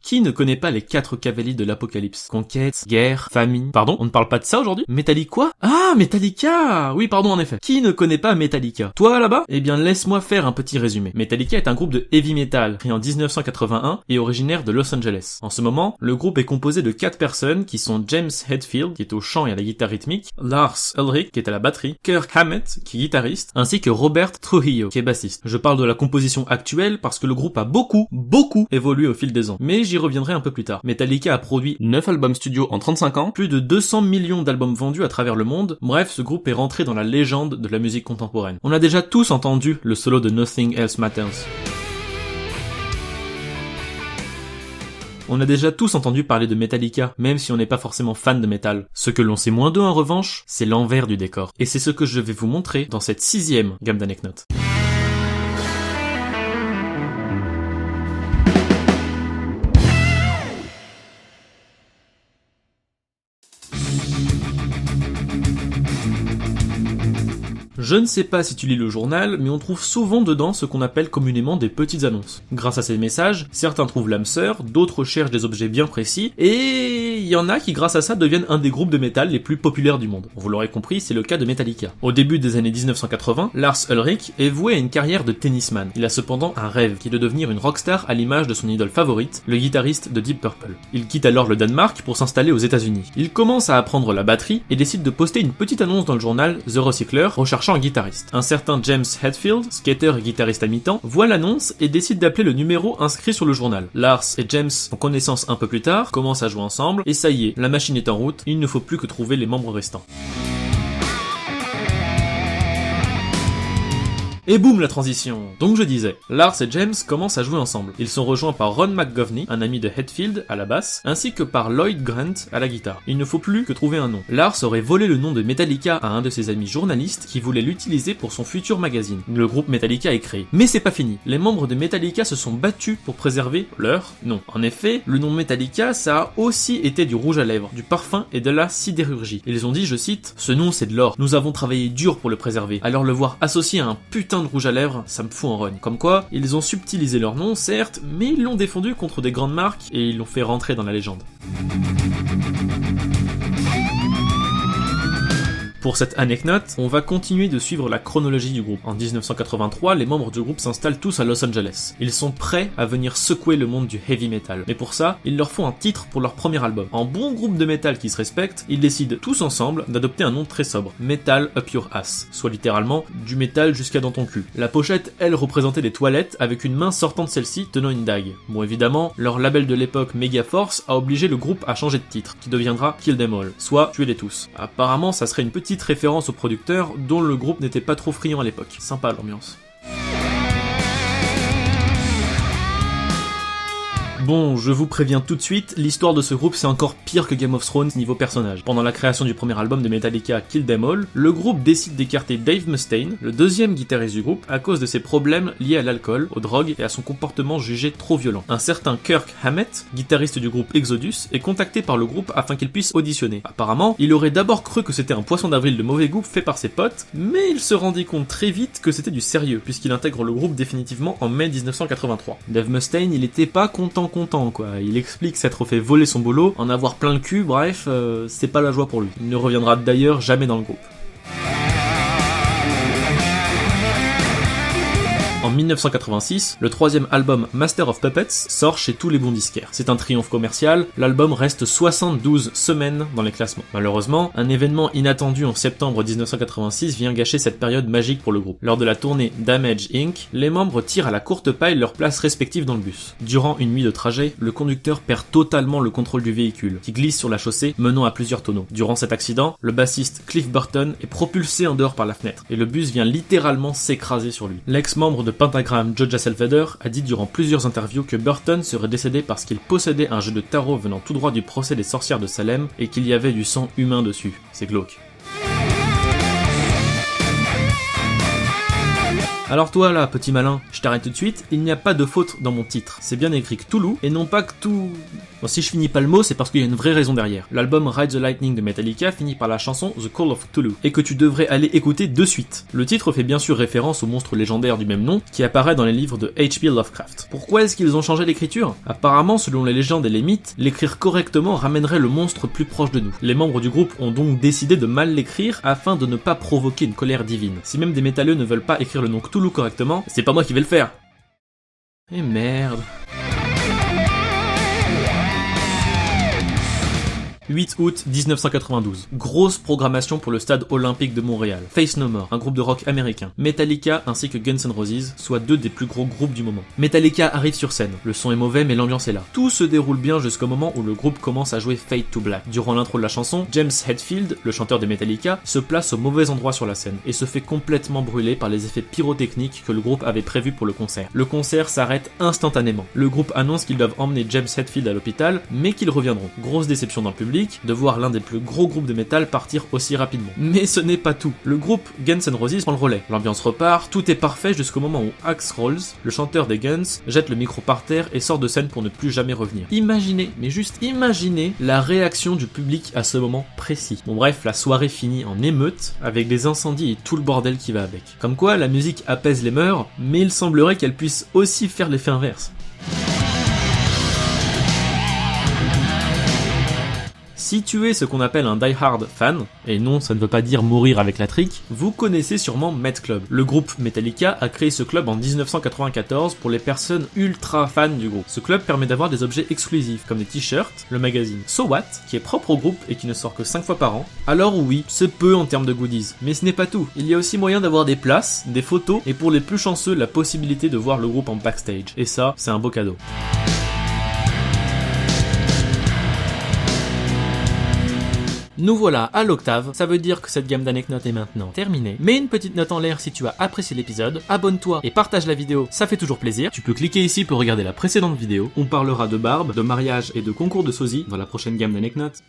Qui ne connaît pas les 4 cavaliers de l'apocalypse? Conquête, guerre, famine... Pardon, on ne parle pas de ça aujourd'hui? Metallica quoi? Ah, Metallica! Oui, pardon, en effet. Qui ne connaît pas Metallica? Toi, là-bas? Eh bien, laisse-moi faire un petit résumé. Metallica est un groupe de heavy metal, créé en 1981 et originaire de Los Angeles. En ce moment, le groupe est composé de 4 personnes qui sont James Hetfield, qui est au chant et à la guitare rythmique, Lars Ulrich, qui est à la batterie, Kirk Hammett, qui est guitariste, ainsi que Robert Trujillo, qui est bassiste. Je parle de la composition actuelle parce que le groupe a beaucoup évolué au fil des ans. Mais j'y reviendrai un peu plus tard. Metallica a produit 9 albums studio en 35 ans, plus de 200 millions d'albums vendus à travers le monde. Bref, ce groupe est rentré dans la légende de la musique contemporaine. On a déjà tous entendu le solo de Nothing Else Matters. On a déjà tous entendu parler de Metallica, même si on n'est pas forcément fan de métal. Ce que l'on sait moins d'eux en revanche, c'est l'envers du décor. Et c'est ce que je vais vous montrer dans cette 6e gamme d'anecdotes. Je ne sais pas si tu lis le journal, mais on trouve souvent dedans ce qu'on appelle communément des petites annonces. Grâce à ces messages, certains trouvent l'âme sœur, d'autres cherchent des objets bien précis, et il y en a qui grâce à ça deviennent un des groupes de métal les plus populaires du monde. Vous l'aurez compris, c'est le cas de Metallica. Au début des années 1980, Lars Ulrich est voué à une carrière de tennisman. Il a cependant un rêve, qui est de devenir une rockstar à l'image de son idole favorite, le guitariste de Deep Purple. Il quitte alors le Danemark pour s'installer aux États-Unis. Il commence à apprendre la batterie et décide de poster une petite annonce dans le journal The Recycler, recherchant un guitariste. Un certain James Hetfield, skater et guitariste à mi-temps, voit l'annonce et décide d'appeler le numéro inscrit sur le journal. Lars et James font connaissance un peu plus tard, commencent à jouer ensemble, et ça y est, la machine est en route, il ne faut plus que trouver les membres restants. Et boum, la transition. Donc je disais, Lars et James commencent à jouer ensemble. Ils sont rejoints par Ron McGovney, un ami de Hetfield à la basse, ainsi que par Lloyd Grant à la guitare. Il ne faut plus que trouver un nom. Lars aurait volé le nom de Metallica à un de ses amis journalistes qui voulait l'utiliser pour son futur magazine. Le groupe Metallica est créé. Mais c'est pas fini. Les membres de Metallica se sont battus pour préserver leur nom. En effet, le nom Metallica, ça a aussi été du rouge à lèvres, du parfum et de la sidérurgie. Ils ont dit, je cite, « Ce nom c'est de l'or. Nous avons travaillé dur pour le préserver. Alors le voir associé à un putain de rouge à lèvres, ça me fout en rogne. » Comme quoi, ils ont subtilisé leur nom, certes, mais ils l'ont défendu contre des grandes marques et ils l'ont fait rentrer dans la légende. Pour cette anecdote, on va continuer de suivre la chronologie du groupe. En 1983, les membres du groupe s'installent tous à Los Angeles. Ils sont prêts à venir secouer le monde du heavy metal. Mais pour ça, il leur faut un titre pour leur premier album. En bon groupe de métal qui se respecte, ils décident tous ensemble d'adopter un nom très sobre, Metal Up Your Ass, soit littéralement du métal jusqu'à dans ton cul. La pochette, elle, représentait des toilettes avec une main sortant de celle-ci tenant une dague. Bon, évidemment, leur label de l'époque Megaforce a obligé le groupe à changer de titre, qui deviendra Kill Them All, soit Tuez-les tous. Apparemment, ça serait une petite référence au producteur dont le groupe n'était pas trop friand à l'époque. Sympa l'ambiance. Bon, je vous préviens tout de suite, l'histoire de ce groupe c'est encore pire que Game of Thrones niveau personnage. Pendant la création du premier album de Metallica, Kill Them All, le groupe décide d'écarter Dave Mustaine, le deuxième guitariste du groupe, à cause de ses problèmes liés à l'alcool, aux drogues et à son comportement jugé trop violent. Un certain Kirk Hammett, guitariste du groupe Exodus, est contacté par le groupe afin qu'il puisse auditionner. Apparemment, il aurait d'abord cru que c'était un poisson d'avril de mauvais goût fait par ses potes, mais il se rendit compte très vite que c'était du sérieux, puisqu'il intègre le groupe définitivement en mai 1983. Dave Mustaine, il était pas content quoi. Il explique s'être fait voler son boulot, en avoir plein le cul, bref, c'est pas la joie pour lui. Il ne reviendra d'ailleurs jamais dans le groupe. En 1986, le troisième album Master of Puppets sort chez tous les bons disquaires. C'est un triomphe commercial, l'album reste 72 semaines dans les classements. Malheureusement, un événement inattendu en septembre 1986 vient gâcher cette période magique pour le groupe. Lors de la tournée Damage Inc., les membres tirent à la courte paille leurs places respectives dans le bus. Durant une nuit de trajet, le conducteur perd totalement le contrôle du véhicule, qui glisse sur la chaussée, menant à plusieurs tonneaux. Durant cet accident, le bassiste Cliff Burton est propulsé en dehors par la fenêtre, et le bus vient littéralement s'écraser sur lui. L'ex-membre de Pentagram, Joe Salvader, a dit durant plusieurs interviews que Burton serait décédé parce qu'il possédait un jeu de tarot venant tout droit du procès des sorcières de Salem et qu'il y avait du sang humain dessus. C'est glauque. Alors toi là, petit malin, je t'arrête tout de suite, il n'y a pas de faute dans mon titre. C'est bien écrit Cthulhu et non pas Cthulhu... Bon, si je finis pas le mot, c'est parce qu'il y a une vraie raison derrière. L'album Ride the Lightning de Metallica finit par la chanson The Call of Cthulhu, et que tu devrais aller écouter de suite. Le titre fait bien sûr référence au monstre légendaire du même nom, qui apparaît dans les livres de H.P. Lovecraft. Pourquoi est-ce qu'ils ont changé l'écriture? Apparemment, selon les légendes et les mythes, l'écrire correctement ramènerait le monstre plus proche de nous. Les membres du groupe ont donc décidé de mal l'écrire afin de ne pas provoquer une colère divine. Si même des métalleux ne veulent pas écrire le nom Cthulhu correctement, c'est pas moi qui vais le faire. Et merde. 8 août 1992. Grosse programmation pour le stade olympique de Montréal. Faith No More, un groupe de rock américain. Metallica ainsi que Guns N' Roses, soit deux des plus gros groupes du moment. Metallica arrive sur scène. Le son est mauvais mais l'ambiance est là. Tout se déroule bien jusqu'au moment où le groupe commence à jouer Fade to Black. Durant l'intro de la chanson, James Hetfield, le chanteur de Metallica, se place au mauvais endroit sur la scène et se fait complètement brûler par les effets pyrotechniques que le groupe avait prévus pour le concert. Le concert s'arrête instantanément. Le groupe annonce qu'ils doivent emmener James Hetfield à l'hôpital, mais qu'ils reviendront. Grosse déception dans le public de voir l'un des plus gros groupes de métal partir aussi rapidement. Mais ce n'est pas tout. Le groupe Guns N' Roses prend le relais. L'ambiance repart, tout est parfait jusqu'au moment où Axl Rose, le chanteur des Guns, jette le micro par terre et sort de scène pour ne plus jamais revenir. Imaginez, mais juste imaginez la réaction du public à ce moment précis. Bon bref, la soirée finit en émeute, avec des incendies et tout le bordel qui va avec. Comme quoi, la musique apaise les mœurs, mais il semblerait qu'elle puisse aussi faire l'effet inverse. Si tu es ce qu'on appelle un die-hard fan, et non, ça ne veut pas dire mourir avec la trique, vous connaissez sûrement Met Club. Le groupe Metallica a créé ce club en 1994 pour les personnes ultra fans du groupe. Ce club permet d'avoir des objets exclusifs, comme des t-shirts, le magazine So What, qui est propre au groupe et qui ne sort que 5 fois par an. Alors oui, c'est peu en termes de goodies, mais ce n'est pas tout. Il y a aussi moyen d'avoir des places, des photos, et pour les plus chanceux, la possibilité de voir le groupe en backstage. Et ça, c'est un beau cadeau. Nous voilà à l'octave, ça veut dire que cette gamme d'anecdotes est maintenant terminée. Mets une petite note en l'air si tu as apprécié l'épisode, abonne-toi et partage la vidéo, ça fait toujours plaisir. Tu peux cliquer ici pour regarder la précédente vidéo, on parlera de barbe, de mariage et de concours de sosie dans la prochaine gamme d'anecdotes.